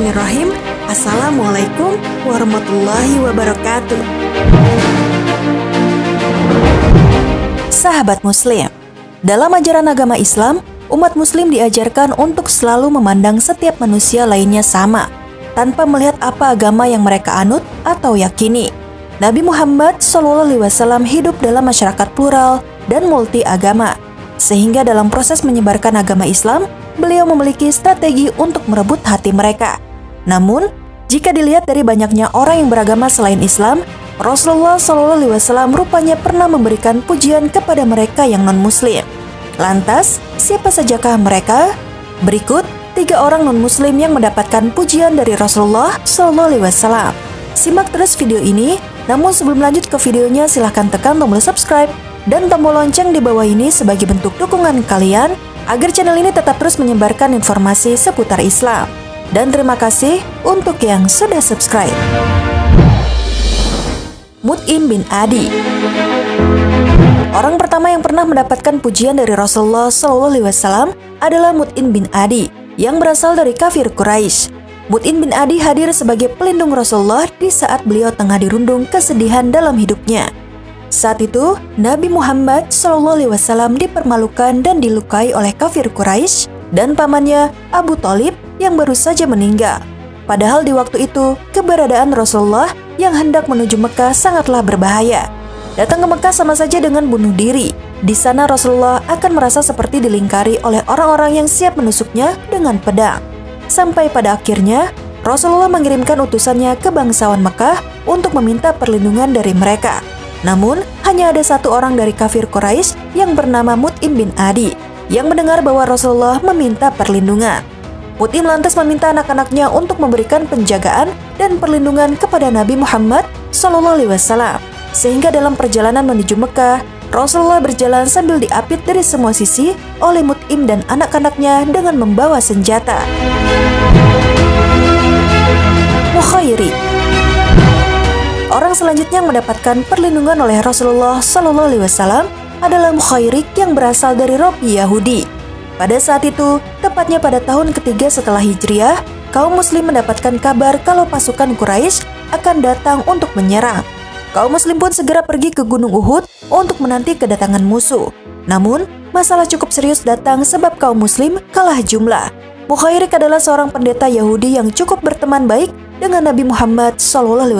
Bismillahirrahmanirrahim. Assalamualaikum warahmatullahi wabarakatuh. Sahabat Muslim, dalam ajaran agama Islam, umat Muslim diajarkan untuk selalu memandang setiap manusia lainnya sama, tanpa melihat apa agama yang mereka anut atau yakini. Nabi Muhammad SAW hidup dalam masyarakat plural dan multi agama, sehingga dalam proses menyebarkan agama Islam, beliau memiliki strategi untuk merebut hati mereka. Namun, jika dilihat dari banyaknya orang yang beragama selain Islam, Rasulullah SAW rupanya pernah memberikan pujian kepada mereka yang non-Muslim. Lantas, siapa sajakah mereka? Berikut 3 orang non-Muslim yang mendapatkan pujian dari Rasulullah SAW. Simak terus video ini, namun sebelum lanjut ke videonya, silahkan tekan tombol subscribe dan tombol lonceng di bawah ini sebagai bentuk dukungan kalian agar channel ini tetap terus menyebarkan informasi seputar Islam. Dan terima kasih untuk yang sudah subscribe. Mut'im bin Adi. Orang pertama yang pernah mendapatkan pujian dari Rasulullah SAW adalah Mut'im bin Adi yang berasal dari kafir Quraisy. Mut'im bin Adi hadir sebagai pelindung Rasulullah di saat beliau tengah dirundung kesedihan dalam hidupnya. Saat itu, Nabi Muhammad SAW dipermalukan dan dilukai oleh kafir Quraisy dan pamannya Abu Thalib yang baru saja meninggal. Padahal di waktu itu, keberadaan Rasulullah yang hendak menuju Mekah sangatlah berbahaya. Datang ke Mekah sama saja dengan bunuh diri. Di sana Rasulullah akan merasa seperti dilingkari oleh orang-orang yang siap menusuknya dengan pedang. Sampai pada akhirnya, Rasulullah mengirimkan utusannya ke bangsawan Mekah untuk meminta perlindungan dari mereka. Namun, hanya ada satu orang dari kafir Quraisy yang bernama Mut'im bin Adi yang mendengar bahwa Rasulullah meminta perlindungan. Mut'im lantas meminta anak-anaknya untuk memberikan penjagaan dan perlindungan kepada Nabi Muhammad SAW. Sehingga dalam perjalanan menuju Mekah, Rasulullah berjalan sambil diapit dari semua sisi oleh Mut'im dan anak-anaknya dengan membawa senjata. Mukhayriq. Orang selanjutnya yang mendapatkan perlindungan oleh Rasulullah SAW adalah Mukhayriq yang berasal dari Robi Yahudi. Pada saat itu, tepatnya pada tahun ketiga setelah Hijriah, kaum Muslim mendapatkan kabar kalau pasukan Quraisy akan datang untuk menyerang. Kaum Muslim pun segera pergi ke Gunung Uhud untuk menanti kedatangan musuh. Namun, masalah cukup serius datang sebab kaum Muslim kalah jumlah. Mukhayriq adalah seorang pendeta Yahudi yang cukup berteman baik dengan Nabi Muhammad SAW.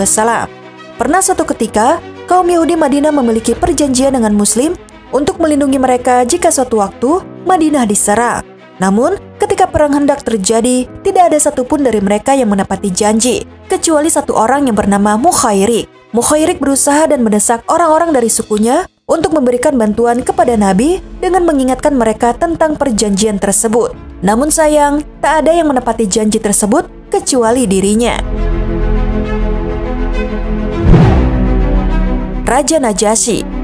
Pernah suatu ketika, kaum Yahudi Madinah memiliki perjanjian dengan Muslim untuk melindungi mereka jika suatu waktu Madinah diserang. Namun, ketika perang hendak terjadi, tidak ada satupun dari mereka yang menepati janji, kecuali satu orang yang bernama Mukhayriq. Mukhayriq berusaha dan mendesak orang-orang dari sukunya untuk memberikan bantuan kepada Nabi dengan mengingatkan mereka tentang perjanjian tersebut. Namun sayang, tak ada yang menepati janji tersebut kecuali dirinya. Raja Najasyi.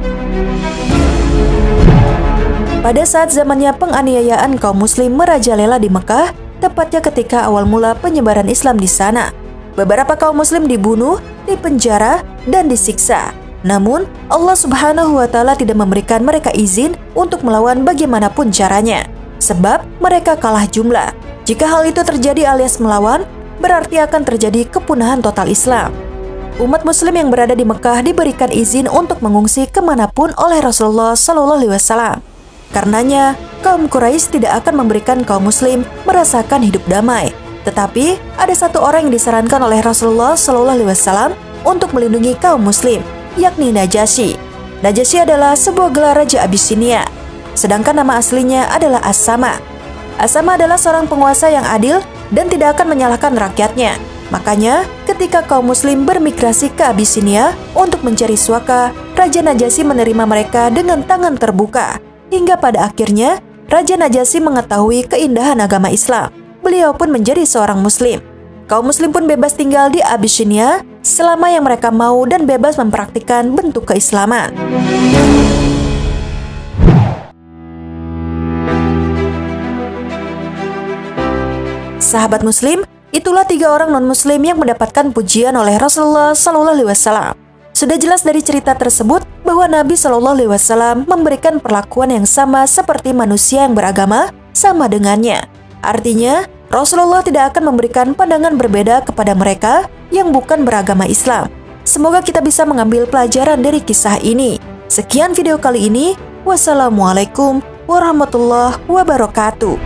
Pada saat zamannya penganiayaan kaum Muslim merajalela di Mekah, tepatnya ketika awal mula penyebaran Islam di sana, beberapa kaum Muslim dibunuh, dipenjara, dan disiksa. Namun, Allah Subhanahu wa Ta'ala tidak memberikan mereka izin untuk melawan bagaimanapun caranya, sebab mereka kalah jumlah. Jika hal itu terjadi alias melawan, berarti akan terjadi kepunahan total Islam. Umat Muslim yang berada di Mekah diberikan izin untuk mengungsi kemanapun oleh Rasulullah SAW. Karenanya, kaum Quraisy tidak akan memberikan kaum Muslim merasakan hidup damai. Tetapi, ada satu orang yang disarankan oleh Rasulullah SAW untuk melindungi kaum Muslim, yakni Najasyi. Najasyi adalah sebuah gelar Raja Abyssinia, sedangkan nama aslinya adalah As-Sama. As-Sama adalah seorang penguasa yang adil dan tidak akan menyalahkan rakyatnya. Makanya, ketika kaum Muslim bermigrasi ke Abyssinia untuk mencari suaka, Raja Najasyi menerima mereka dengan tangan terbuka. Hingga pada akhirnya, Raja Najasyi mengetahui keindahan agama Islam. Beliau pun menjadi seorang Muslim. Kaum Muslim pun bebas tinggal di Abyssinia selama yang mereka mau dan bebas mempraktikkan bentuk keislaman. Sahabat Muslim, itulah 3 orang non-Muslim yang mendapatkan pujian oleh Rasulullah SAW. Sudah jelas dari cerita tersebut bahwa Nabi SAW memberikan perlakuan yang sama seperti manusia yang beragama sama dengannya. Artinya, Rasulullah tidak akan memberikan pandangan berbeda kepada mereka yang bukan beragama Islam. Semoga kita bisa mengambil pelajaran dari kisah ini. Sekian video kali ini. Wassalamualaikum warahmatullahi wabarakatuh.